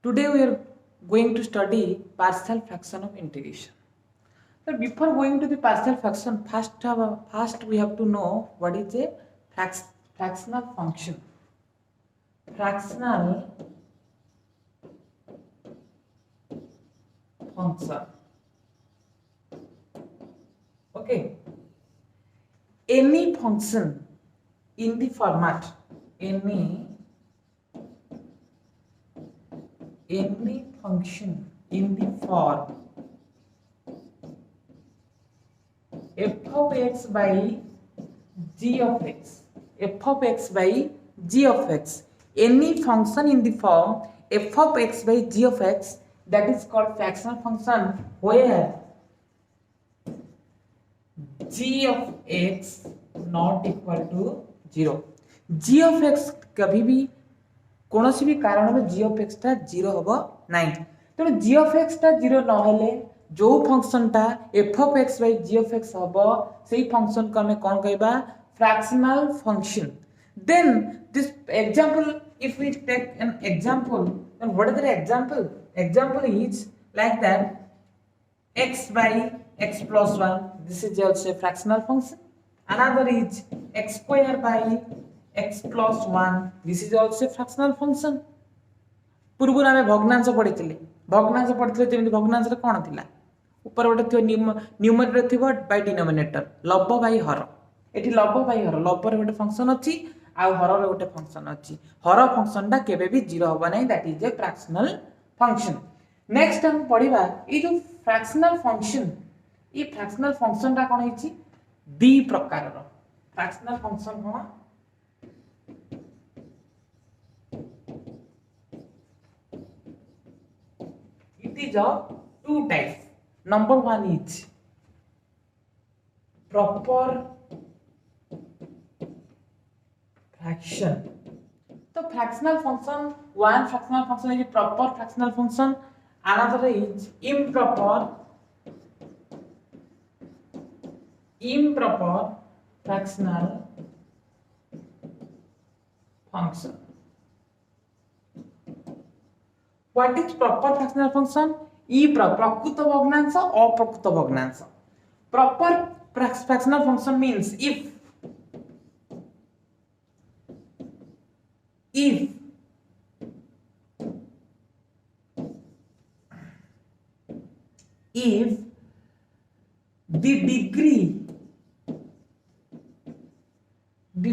Today we are going to study partial fraction of integration. So before going to the partial fraction, first we have to know what is a fractional function. Fractional function. Okay. Any function in the format, any function in the form f of x by g of x, f of x by g of x, any function in the form f of x by g of x, that is called fractional function, where g of x not equal to 0. g of x कभी भी कौन सी भी कारण G of x टा zero हम ना तेणु जी ऑफ एक्स टा जीरो ना जो फंक्शन टा F of x by G of x हम से फंक्शन को हमें कौन कहबा fractional function. Then this example, if we take an example, then what is the example is like that x by x plus 1, this is also a fractional function. Another is x square by x plus 1, this is also a fractional function. पूर्व आम भग्नांश पढ़ी जमी भग्नांश कौन थी ऊपर गोटे numerator थी by denominator लब बाय हर. ये लब बाय हर, लबर गोटे फंक्शन अच्छी आउ हर गोटे फंक्शन अच्छी. हर फंक्शन टा केबे भी जीरो होबा नहीं, that is a fractional function. Next हम पढ़िबा ये जो फ्रैक्शनल फंक्शन, ये फ्रैक्शनल फंक्शन टा कौन है दी प्रकार फ्रैक्शनल फंक्शन कौन it is of two types. Number one is proper fraction. So fractional function, one fractional function is proper fractional function, another is improper fractional function. What is proper fractional function? प्रकृत भग्नांश अप्रकृत भग्नांश. Proper fractional function means if the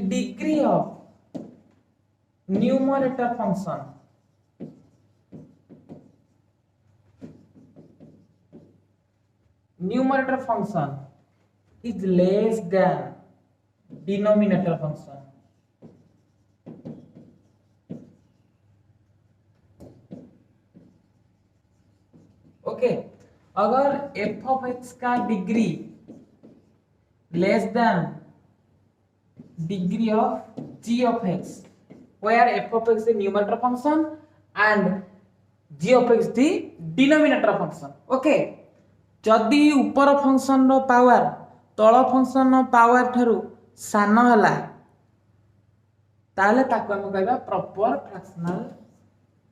degree of numerator function is less than denominator function. Okay अगर f of x का degree less than degree of g of x, where f of x is numerator function and g of x the denominator function. Okay जदि ऊपर function रो power तल function रो power ठारू सान हला ताले ताको हम कहबा प्रॉपर फ्रैक्शनल,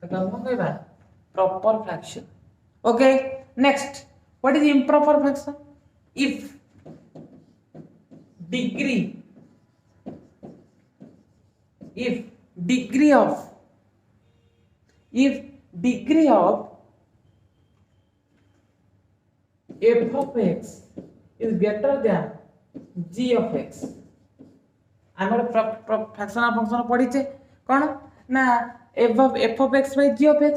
ताको हम कहबा proper fraction. Okay next, what is improper fraction? If degree of f of x is greater than g of x. आमर फ्रैक्शनल फंक्शन पढ़ीचे कौन ना f of x by g of x.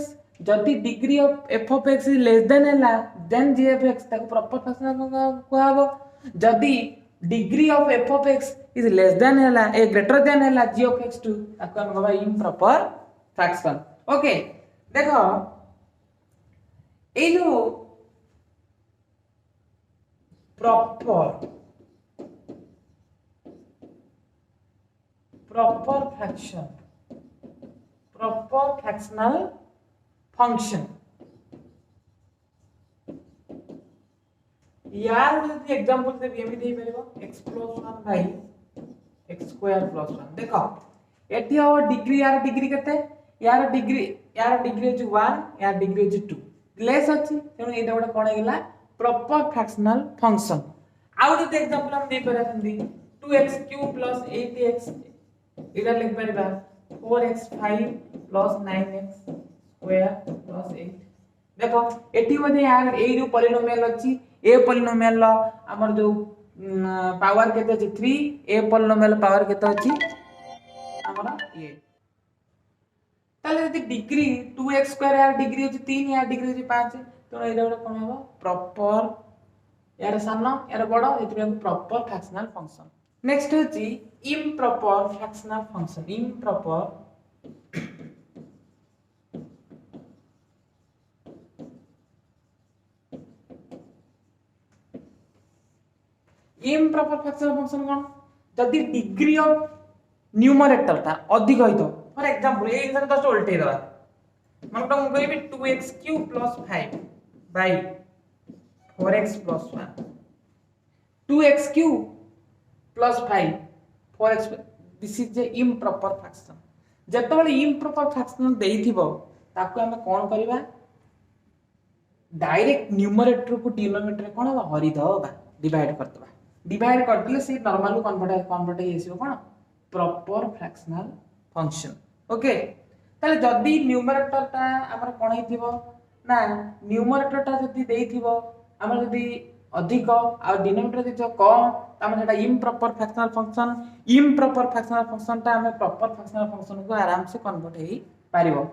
जदि degree of f of x is less than हैला then g of x ताको proper fractional कहबो. जदि degree of f of x is less than हैला ए greater than हैला g of x to ताको हम कहबा इम्प्रॉपर फ्रैक्शन. ओके देखो ए जो proper fractional function यार जब एग्जांपल से भी दे परबो x + 1 by x² + 1. देखो एटी और डिग्री यार डिग्री केते यार डिग्री यार डिग्री अछि 1 यार डिग्री अछि 2 लेस अछि तेणु एटा गोटे कोन हेला प्रॉपर फ्रैक्शनल फंक्शन आउ जे एग्जांपल हम दे परबा संदी 2x³ + 8x एटा लिख परबा 4x5 + 9x² + 8 देखो एठी मध्ये यार ए जो पॉलिनोमियल अछि ए पॉलिनोमियल लो हमर जो पावर केते अछि 3 ए पॉलिनोमियल पावर केते अछि हमरा ये ताले यदि डिग्री 2x² यार डिग्री अछि 3 यार डिग्री अछि 5 तो एटा गोटे कोन हो प्रॉपर यार सानो यार बडो एति प्रॉपर फ्रैक्शनल फंक्शन नेक्स्ट अछि improper fractional function improper fractional function कोन जदि डिग्री ऑफ न्यूमरेटर ता अधिक होइतो फॉर एग्जांपल ए इधर जस्ट उल्टे दवा मन तो मुझे भी 2x³ + 5 by 4x + 1 2x³ + 5 4x this is a improper fraction जेतबेले इम्प्रॉपर फ्रैक्शन देइथिबो ताको हम कोन करबा डायरेक्ट न्यूमरेटर को डिनोमिनेटर कोन हरि दबा डिवाइड करतबा डिवाइड करदिले से नॉर्मल कन्वर्ट हेसियो कोन प्रॉपर फ्रैक्शनल फंक्शन ओके ताले जदी न्यूमरेटर ता हमर कोन हेतिबो ना न्यूमरेटर ता जदी देइथिबो हमर जदी अधिक आ डिनोमिनेटर जदी कम तामे सेटा इम्प्रॉपर फ्रैक्शनल फंक्शन ता हम प्रॉपर फ्रैक्शनल फंक्शन को आराम से कन्वर्ट हेई पारिबो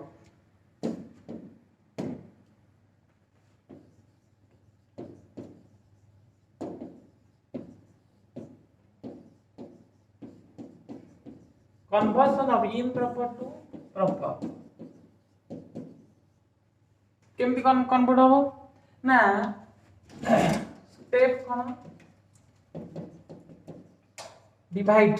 conversion of improper to proper केमती कन्वर्ट हो ना स्टेप कोन डिवाइड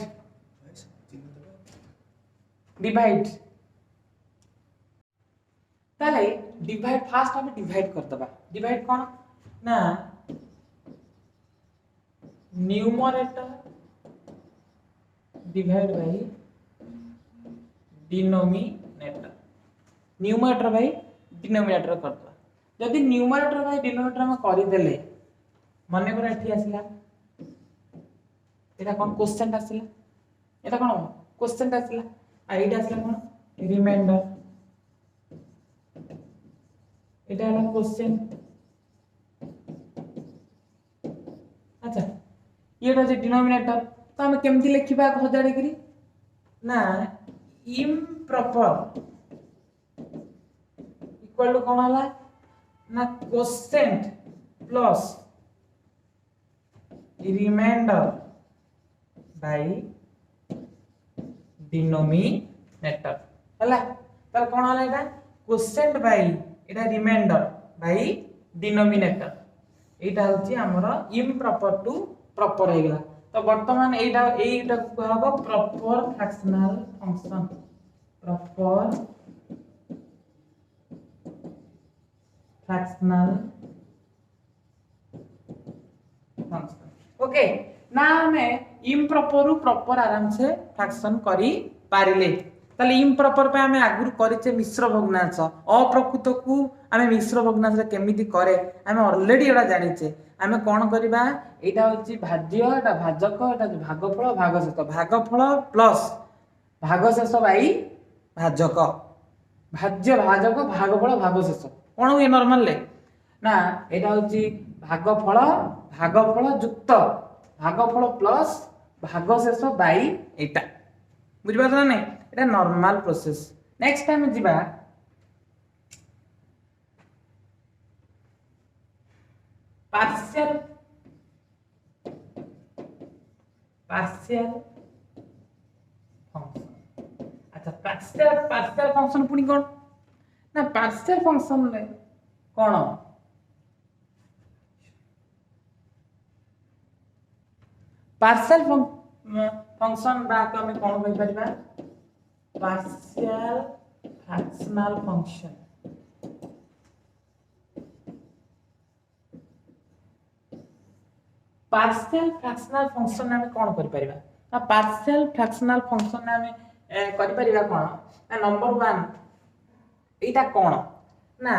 ताले डिवाइड फास्ट हम डिवाइड कर दबा डिवाइड कोन ना numerator divide by denominator numerator by denominator कर दबा जदी न्यूमरेटर बाय डिनोमिनेटर हम करि देले माने कर एठी आसिला एटा कोन क्वेश्चन आसिला एटा कोन क्वेश्चन आसिला आ एटा आसिला कोन रिमाइंडर एटा है क्वेश्चन अच्छा ये जे डिनोमिनेटर तो हम केमती लिखिबा हजारे करी ना इम्प्रॉपर इक्वल टू कोन हला ना quotient plus remainder by denominator हला त कोन हला एटा क्वोशिएंट बाय एटा रिमाइंडर बाय डिनोमिनेटर एटा होची हमर इम्प्रॉपर टू प्रॉपर हे गेला तो वर्तमान एटा को हबो proper fractional function proper fractional function okay ना हमें इम्प्रॉपर रु प्रॉपर आराम से फ्रैक्शन करी पारिले ताले इम्प्रॉपर पे हमें आगुर करिचे मिश्र भग्नांश अप्रकृत को हमें मिश्र भग्नांश केमिति करे हमें ऑलरेडी एडा जानिचे हमें कोन करबा एटा होची भाज्य एटा भाजक एटा भागफल भागफल प्लस भागशेष बाई भाजक भाज्य भाजक भागफल भागशेष कोन हुए नॉर्मल ले ना एटा होची भागफल युक्त भागफल प्लस भागशेष बाई एटा बुझि पाछ ना नहीं एटा नॉर्मल प्रोसेस नेक्स्ट टाइम जिबा पार्शियल फंक्शन अच्छा पार्शियल फंक्शन पुनी कोन ना पार्शियल फंक्शन ले कोन पार्शियल फंक्शन बा को हम कोन कहि परिबा partial fractional function partial fractional function हम कोन करि परिबा ना पार्शियल फ्रैक्शनल फंक्शन हम करि परिबा कोन ना नंबर 1 एटा कौन ना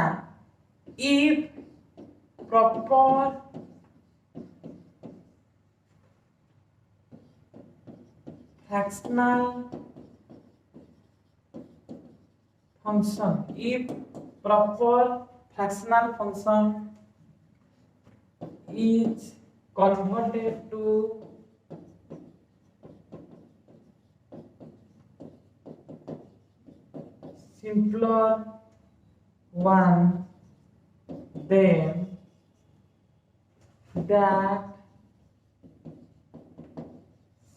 if proper fractional function if proper fractional function is converted to simpler one, then that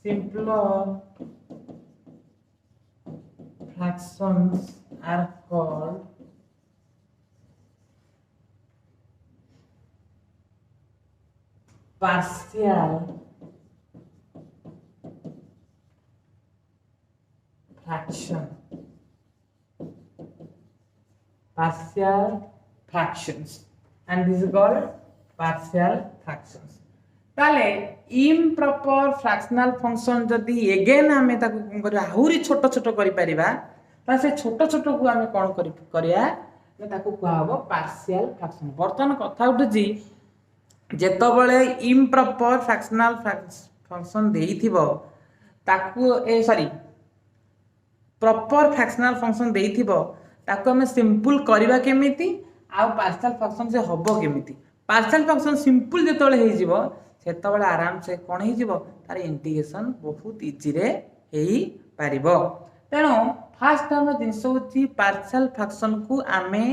simpler fractions are called partial fraction. Partial fractions, and this is called partial fractions. ताले improper fractional function जदि again आमे ताकू कोन करिया आहुरी छोट छोट करि परिबा ता से छोट छोट को आमे कोन करिया ने ताकू कहबो partial fraction. बर्तन कथा उठुजी जेतबेले improper fractional function देइथिबो ताकू ए सॉरी प्रॉपर फ्रैक्शनल फंक्शन देइथिबो ताको हमें सिंपल करबा केमिति आ पार्शियल फ्रैक्शन से हबो केमिति. पार्शियल फ्रैक्शन सिंपल जेतबेले हे जिवो सेतबेले आराम से कोन हे जिवो तार इंटीग्रेशन बहुत इजी रे हेई पारिबो. तेनो फास्ट हम जिंस होची पार्शियल फ्रैक्शन को आमे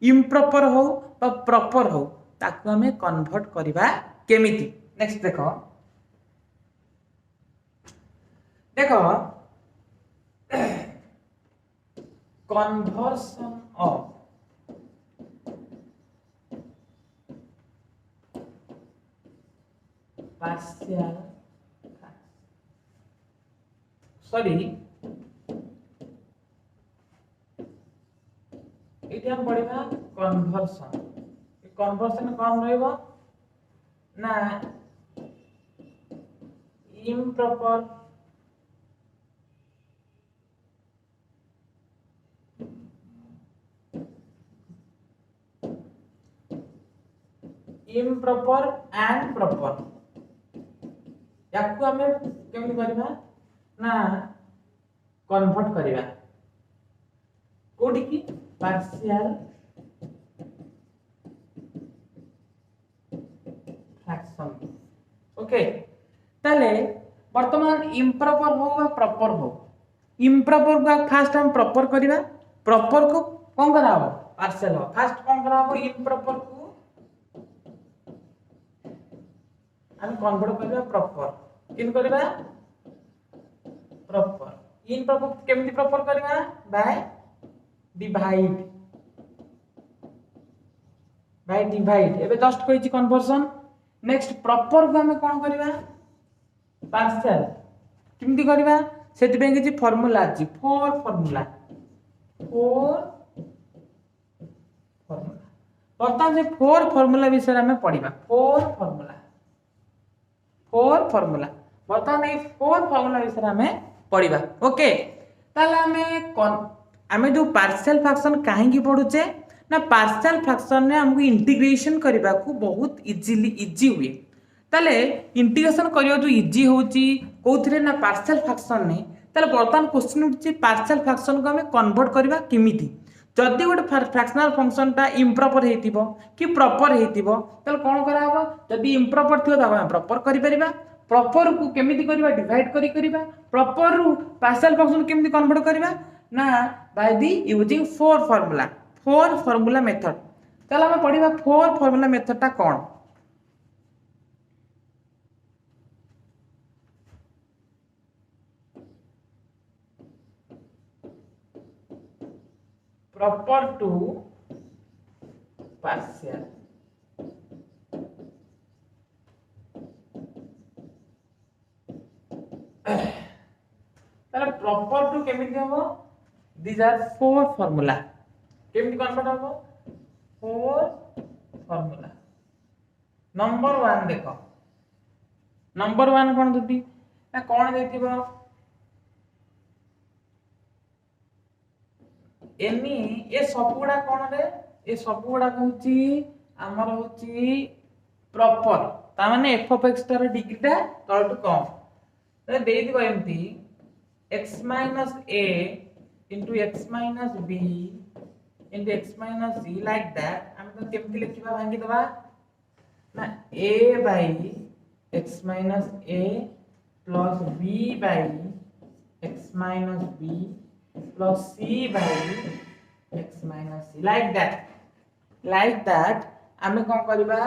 इम्प्रॉपर हो बा प्रॉपर हो ताको हमें कन्वर्ट करबा केमिति. नेक्स्ट देखो देखो conversion of partial sorry इति हम पढ़िबा conversion. conversion कौन रहइबो ना improper improper and proper याकू हमें केमि करबा ना कन्वर्ट करबा कोडी की पार्शियल फ्रैक्शन. ओके ताले वर्तमान इम्प्रॉपर हो बा प्रॉपर हो. इम्प्रॉपर को फास्ट हम प्रॉपर करबा प्रॉपर को कोन कराबो पार्शियल हो. फास्ट कोन कराबो इम्प्रॉपर को हम कन्वर्ट करबा प्रॉपर इन करबा प्रॉपर इन प्रॉपर केमति प्रॉपर करबा बाय डिवाइड एबे जस्ट कहिची कन्वर्जन. नेक्स्ट प्रॉपर को हम कोन करबा पार्शियल केमति करबा सेति बें किछि फार्मूला अछि फोर फार्मूला बर्तमान से फोर फार्मूला विषय में पढ़िबा. फोर फार्मूला बर्तमान ए फोर फार्मूला विषय में पढ़िबा. ओके ताले हमें जो पार्शियल फ्रैक्शन काहे की पढुचे ना पार्शियल फ्रैक्शन ने हमको इंटीग्रेशन करबा को बहुत इजी हुए. ताले इंटीग्रेशन करियो जो इजी होची कोथरे ना पार्शियल फ्रैक्शन ने ताले बर्तमान क्वेश्चन उठची पार्शियल फ्रैक्शन को हमें कन्वर्ट करबा केमिति. जदि गोटे फ्रैक्शनल फंक्शन टा इम्प्रॉपर हेतिबो कि प्रॉपर हेतिबो तल कोन कराबो जदि इम्प्रॉपर थियो त हम प्रॉपर करि परिबा. प्रॉपर को केमिति करबा डिवाइड करिबा. प्रॉपर रु पार्शियल फंक्शन केमिति कन्वर्ट करबा ना by the using four formula method. चल हम पढिबा फोर फार्मूला मेथड टा कोन. proper to partial. ताले proper to केमिति हबो these are four formula केमिति कन्वर्ट हबो फोर फार्मूला. नंबर 1 देखो नंबर 1 कोन दती ना कोन देतिबो एनी ए सब गुडा कोन रे ए सब गुडा होची हमर होची प्रॉपर ता माने एफ ऑफ एक्स तार डिग्री ता तळ टू कम तो दे दिबो एमती x minus a into x minus b into x minus c like that हम तो केमती लिखिबा भांगी दबा ना a by x minus a plus b by x minus b plus c by x minus c like that आमे कोन करबा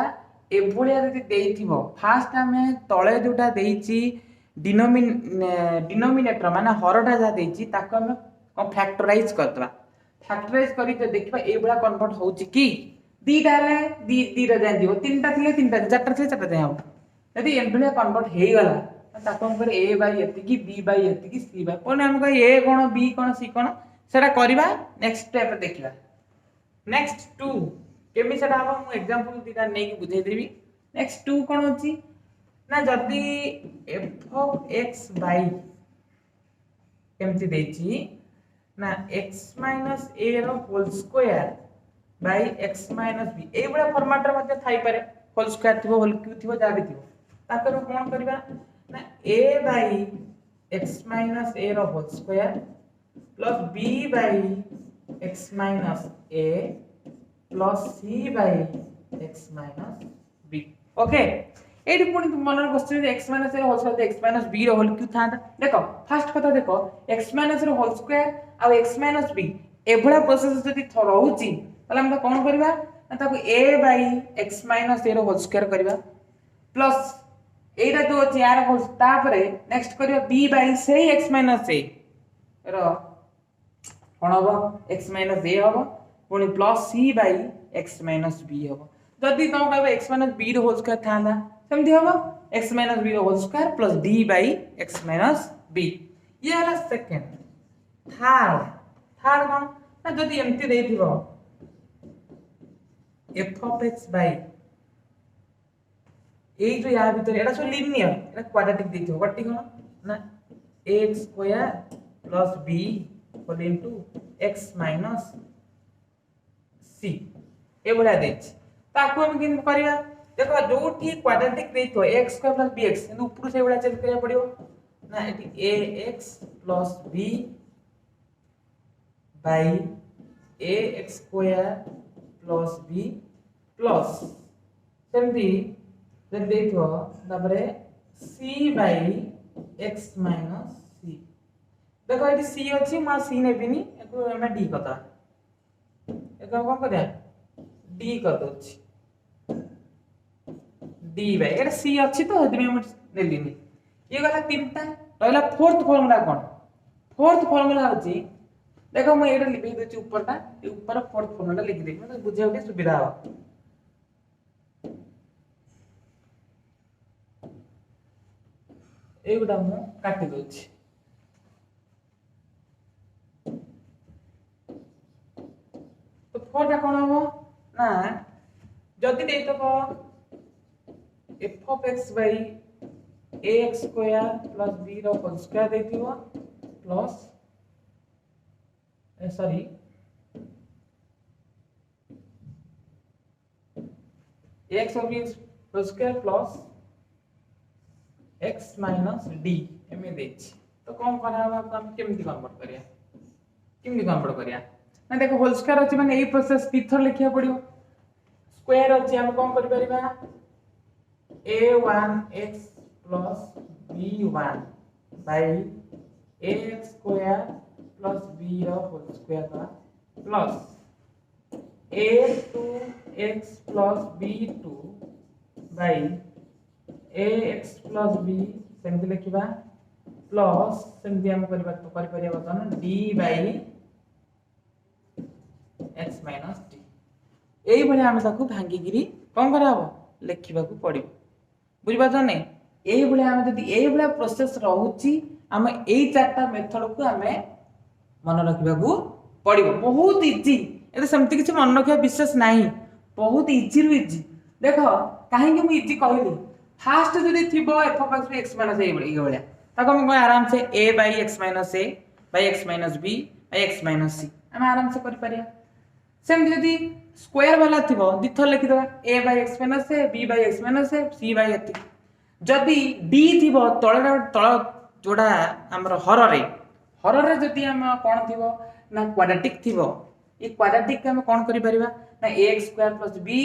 एभुलिया जति देइथिबो fast आमे तळे जोटा देइची डिनोमिनेटर माने हरटा जा देइची ताको हम कम फैक्टराइज करतबा फैक्टराइज करी जे देखबा ए बडा कन्वर्ट होउची की दीटा रे दी रे जाय दियो तीनटा थिले तीनटा चारटा थिले चारटा जाय यदि एभुलिया कन्वर्ट हेइ गला ताको हम करे a बाय एति की b बाय एति की c बाय कोन हम कह a cone b cone c कोन सेटा करबा नेक्स्ट स्टेप देखिबा नेक्स्ट 2 केमि सेटा हम एग्जांपल दीटा नै की बुझाई देबी नेक्स्ट 2 कोन होची ना जदी f of x by केमति देची ना x minus a रो whole square by x minus b ए बडा फॉर्मेट रे मध्ये थाई पारे होल स्क्वायर थिबो होल क्यूब थिबो जाबि थिबो ताकर कोन करबा ना a by x minus a रो whole square plus b by x minus a plus c by x minus b okay एडी पुनी मनर question x minus a whole square x minus b रो होल क्यू था देखो first कथा देखो x minus रो होल स्क्वायर आ x minus b एभला प्रोसेस जति रहउची तले हम कोन करबा ताको a by x minus a रो होल स्क्वायर करबा प्लस एटा तो अछि यार होल तापरे नेक्स्ट करबा b by से x minus a रो कोन होबो x minus a होबो पुनी plus c by x minus b होबो जदी तो कहबे x minus b रो होल स्क्वायर थाना समझी होबो x minus b रो whole square plus d by x minus b ये हला सेकंड थर्ड कोन ना जदी एमती देथिबो f of x by ए जो या भीतर एटा सो लिनियर एटा क्वाड्रेटिक देथिबो कटी कोन ना ax square plus b whole into x minus c ए बडा देछि ताको हम किन करिया देखो जो ठीक क्वाड्रेटिक देथो x स्क्वायर प्लस bx किंतु ऊपर से बडा चेंज करिया पड़ियो ना एटी ax plus b by ax square plus b plus सेमती जब देथो तबरे c by x minus c देखो एटी c अछि मा c ने बिनी एको हम d कता एको कोन करिया d कर दोछि d by एटा c अछि तो हेतु हम नेलिनी ये गला तीनटा रहला फोर्थ फार्मूला कोन फोर्थ फार्मूला अछि देखो मैं एटा लिखि देछि ऊपरटा ए ऊपर फोर्थ फार्मूला लिखि देछि मतलब बुझे के सुविधा हो एगुडा मु काटि दोछि तो फोर्थ कोन हो ना जदी देतबो f of x by ax square plus b रो होल स्क्वायर देथिबो plus sorry x of x whole square plus x minus d एमे देछि तो कोन कराबा हम केमति कन्वर्ट करिया ना देखो होल स्क्वायर अछि माने ए प्रोसेस तीथर लिखिया पड़ियो स्क्वायर अछि हम कोन करि परिबा a1x plus b1 by ax square plus b रो होल स्क्वायर का plus a2x plus b2 by ax plus b सेमति लिखिबा प्लस सेमति हम करि परिबा तन d by x minus d एई बने हम ताकू भांगी गिरी कोन कराबो लिखिबा को पड़िबो बुझबा जने एई बले हम जदी एई बले प्रोसेस रहउची हम एई चारटा मेथड को हमें मन रखिबा को पड़िबो बहुत इजी एते समति किछ मन रखिया विशेष नाही बहुत इजी रु इजी देखो काहे कि मु इजी कहली फास्ट जदी थिबो f of x minus a बले ताको हम आराम से a by x minus b by x minus c आम आराम से कर सेमती जदि स्क्वायर वाला थी दिथर लिखिदेवा a by x minus A b by x minus A c by एति जदि d थी तले तल जोड़ा आमर हर जदि आम कौन थी ना क्वाड्रेटिक थी ये क्वाड्रेटिक आम कौन कर ना ax square plus b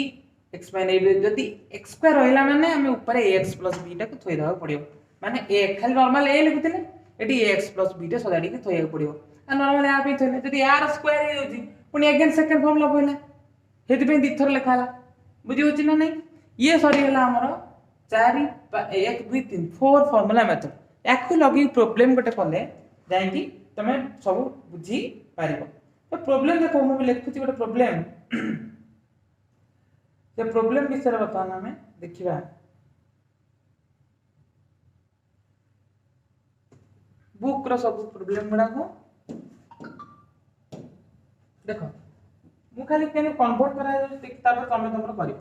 x minus जदि x स्क्वायर रहा माने आम ऊपर ax प्लस b टाक थोड़ा पड़ो माने a खाली नॉर्मल a लिखुले एटी ax प्लस b टे सजाड़ी थोड़ा पड़ो नॉर्मल यहाँ पे थोड़े जदि यार स्क्वायर हो पुणी अगेन सेकेंड फॉर्मूला पड़ला से दिथर लिखा बुझी ना नहीं ये सरीगला आमर 4 1 2 3 4 फॉर्मूला मेथड या लगे प्रोब्लेम गोटे कले जाकि तुम सब बुझी पार तो प्रोब्लेम देखो मुझे लिखुची गोटे प्रोब्लेम से प्रोब्लेम विषय बर्तमान आम देखा बुक रो सब प्रोब्लेम गुड़ा को देखो मु खाली केने कन्वर्ट करा तापर तमे तमर करियो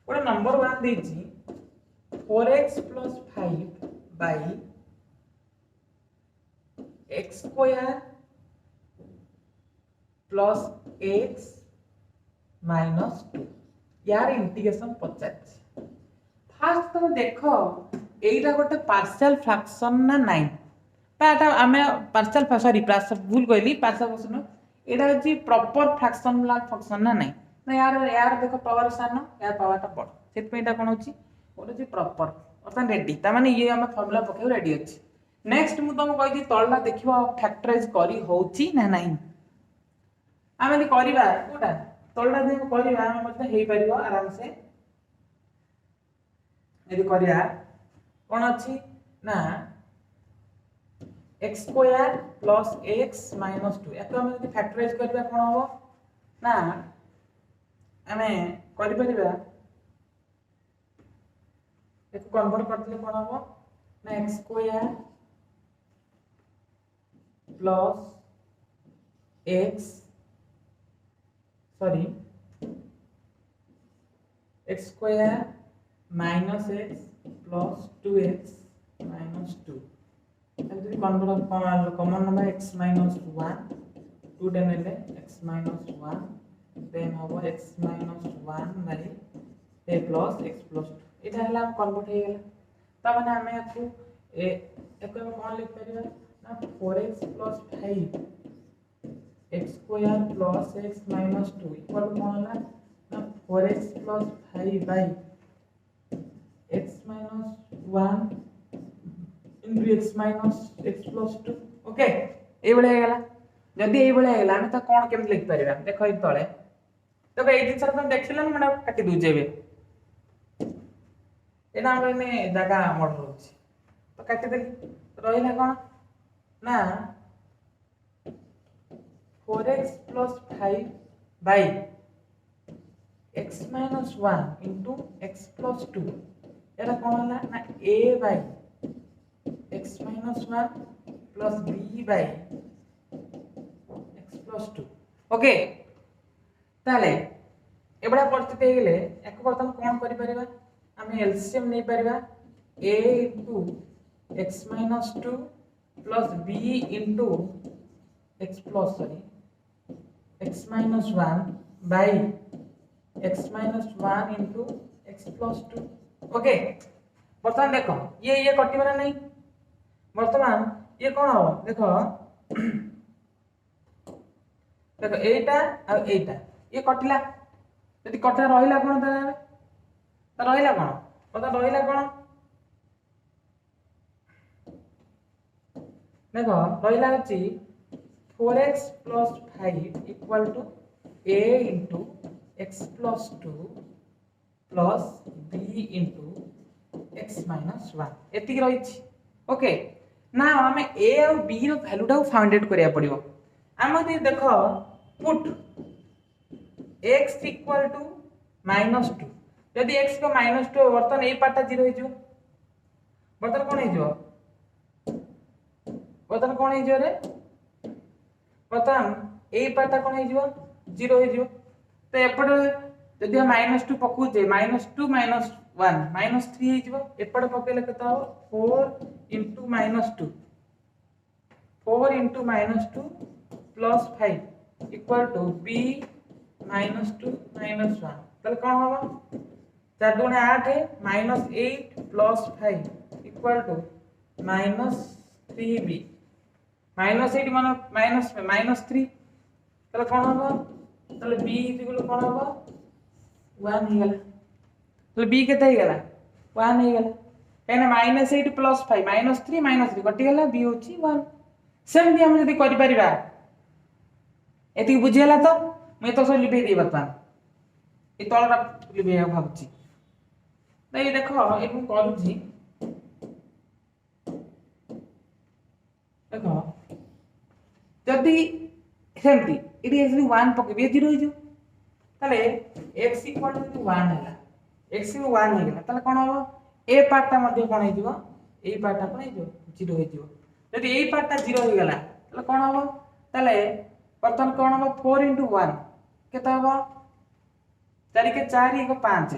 गोटे नंबर 1 देछि 4x + 5 by x square plus x minus 2 यार इंटीग्रेशन 50 फास्ट तुम देखो एटा गोटे पार्शियल फ्रैक्शन ना नहीं पाटा आमे पार्शियल सॉरी भूल कहली पार्शियल फ्रैक्शन एटा होची प्रॉपर फ्रैक्शनल फंक्शन ना नहीं ना यार यार देखो पावर सान यार पावरटा बड़ सेट पे एटा कोन होची ओटा प्रॉपर अर्थात रेडी ता माने ये हम फार्मूला पके रेडी अछि नेक्स्ट मु तुम कहि दी तळला देखिबो फैक्टराइज करी होची ना नहीं आमे नि करिबा कोटा तळला देखो करिबा आमे मतलब हेई परिबो आराम से यदि करिया कोन अछि ना x square plus x minus 2 याको हम यदि फैक्टराइज करबा कोन हो ना हमें करि परिबा एक कन्वर्ट करले कोन हो ना x square plus x sorry x square minus x plus 2x minus 2 common number x minus 1 2 then ले x minus 1 देन होबो x minus 1 by a plus x plus 2 इटा हला कन्वर्ट हे गेला त माने हमें याकू एको हम कोन लिख परिबा ना 4x plus 5 x square plus x minus 2 equal कोन होला ना 4x plus 5 by x minus 1 into x minus x plus 2 okay ए बळे हेला जदी ए बळे हेला हम त कोन केम लिख परिबा देखो इ तळे देखो ए दिन सर तुम देखिलन मने काटि दु जेबे एना हमने जगह मॉडल होछि तो काटि देली रहिला कोन ना 4x plus 5 by x minus 1 into x plus 2 एला कोन होला ना a by x minus 1 plus b by x plus 2 okay ताले एबडा परिस्थिति हे गेले एक बर्तन कोन करि परिबा हम एलसीएम नै परिबा a into x minus 2 plus b into x plus sorry x minus 1 by x minus 1 into x plus 2 okay बर्तन देखो ये कटिबा ना नहीं वर्तमान ये कौन हो देखो देखो एटा आ एटा ये कटिला यदि कटा रहिला कोन त रहिला कोन पता रहिला कोन देखो रहिला अछि 4x plus 5 equal to a into x plus 2 plus b into x minus 1 एति रहि छी ओके ना हमें a और b रो वैल्यू टा फाइंड करिया पड़ियो हम देखो पुट x इक्वल टू -2 यदि x को -2 वर्तन ए पार्ट 0 हो वर्तन कोन हो वर्तन कोन हो रे वर्तन ए पार्ट कोन हो 0 हो तो एपट यदि हम -2 पकु जे -2 -1 -3 हो एपट पकेले केता हो 4 into -2 4 into -2 plus 5 equal to B -2 -1 তাহলে কোন হবে 4 दूनी 8 -8 + 5 इक्वल टू -3b -8 মানে -3 তাহলে কোন হবে তাহলে b ইকুয়াল কোন হবে 1 হই গেল তাহলে b কেতে হই গেল 1 হই গেল এখানে -8 + 5 -3 -3 কটি গেল b হচ্ছে 1 সেমতি আমি যদি করি পারিবা এতিকি বুঝি ହେଲା ତ ମୁଁ ତ ସବୁ লিখে দেই ବର୍ତ୍ତମାନ এই তলটা লিখে ভাবছি এই দেখো এই ମୁଁ କରୁଛି দেখো যদি সেমতি এটি যদি 1 পকেবি 0 হই যাও তাহলে x = যদি 1 ହେଲା x = 1 হই গেল তাহলে কোন হবে এ পার্টটা মধ্যে কোন হই যাব এই পার্টটা কোন হই যাব 0 হই যাব যদি এই পার্টটা 0 হই গেলা তাহলে কোন হবে তাহলে बर्तमान कौन हम 4 × 1 केता हम 4 के 4 1 5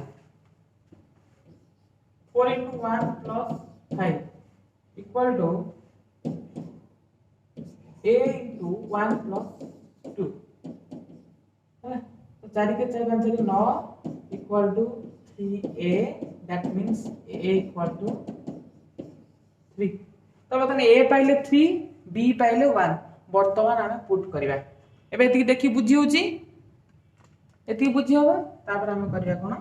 4 × 1 + 5 इक्वल टू a × 1 + 2 है तो 4 के 4 5 9 equal to 3a that means a equal to 3 तो बतन a पाइले 3 b पाइले 1 वर्तमान आमे पुट करबा एबे एति देखि बुझी होची एति बुझी होबा तापर हम करबा कोन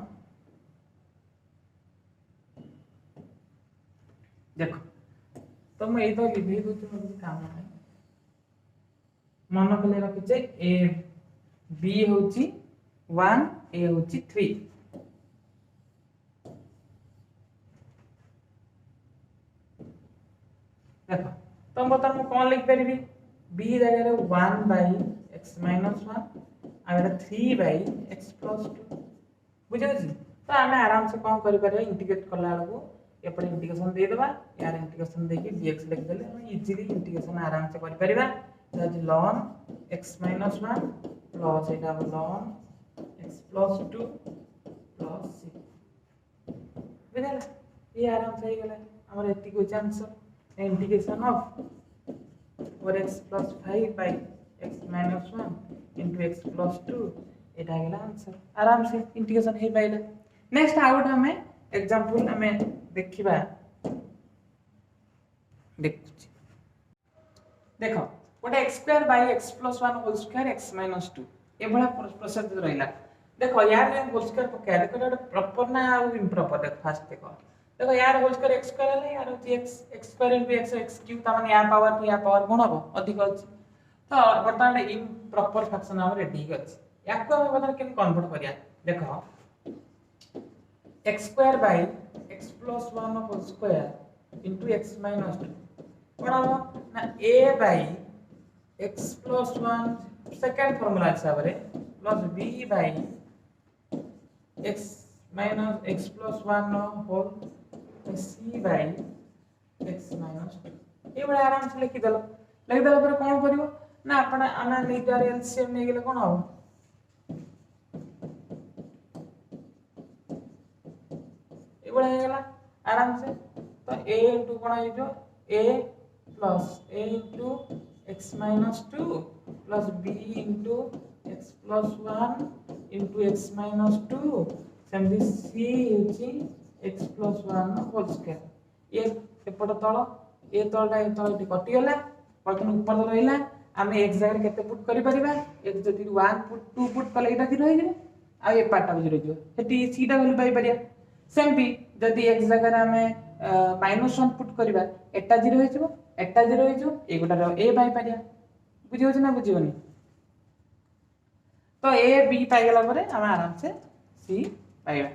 देखो तो मैं एतो लिखि दोछु मोर काम नै मन कले रखिचे a b होची 1 a होची 3 देखो तो बता मैं कोन लिख परबी b जगह रे 1/x - 1 आ 3/x + 2 बुझे छी तो हमें आराम से कोन करि परबे इंटीग्रेट करला को एपरे इंटीग्रेशन दे देबा यार इंटीग्रेशन देके dx लिख देले हम इजीली इंटीग्रेशन आराम से करि परबा that ln x - 1 plus iota ln x + 2 plus c बुझला ये आराम से हो गेला हमर एति को answer integration of 4x + 5/x - 1 into x + 2 एटा गेला आंसर आराम से इंटीग्रेशन हे पाइले नेक्स्ट आउट हमें एग्जांपल हमें देखिबा देखो गोटे x² / x + 1 whole square x - 2 ए बडा प्रोसेस रहिला देखो यार रे होल स्क्वायर पका देखो गोटे प्रॉपर ना आ इम्प्रॉपर देखो फास्ट देखो यार होल स्क्वायर x² है यार होची x² * x x³ ता माने या पावर टू या पावर गुण हो अधिक अछि तो वर्तमान इम्प्रॉपर फ्रैक्शन हम रेडी अछि याको हम बता केन कन्वर्ट करिया देखो x² / x + 1 whole square into x - 2 कोन हो ना a / x + 1 सेकंड फार्मूला हिसाब रे plus b / x - x + 1 whole c / x - 2 ये बड़ा आराम से लिखि देला पर कोन करिवो ना आपण आना लीटर एलसीएम नै गेले कोन हो ये बड़ा हे गेला आराम से तो a * कोन हो जो a + a * x - 2 plus b into x plus 1 into x minus 2 सेमती c होची x plus 1 होल स्क्वायर ये एपट तळ ए तळटा ए तळटी कटि गला बर्तन ऊपर रहिला आमे x जगह केते पुट करि परिबा x जदि 1 पुट 2 पुट कले एटा 0 होई जिवो आ ए पार्ट 0 जिवो सेटी c टा वैल्यू पाई परिया सेमती जदि x जगह आमे -1 पुट करिबा एटा 0 होई जिवो एटा 0 होई जिवो ए गोटा a पाई परिया बुझियो छ ना बुझियोनी तो ए बी पाई गेला परे हम आराम से सी पाइबा।